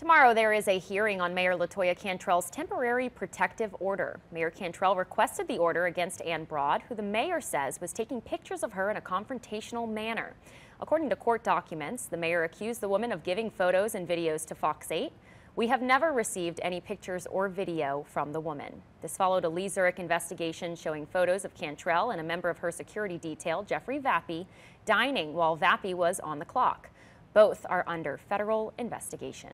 Tomorrow there is a hearing on Mayor Cantrell's temporary protective order. Mayor Cantrell requested the order against Ann Broad, who the mayor says was taking pictures of her in a confrontational manner. According to court documents, the mayor accused the woman of giving photos and videos to Fox 8. We have never received any pictures or video from the woman. This followed a Lee Zurich investigation showing photos of Cantrell and a member of her security detail, Jeffrey Vappy, dining while Vappy was on the clock. Both are under federal investigation.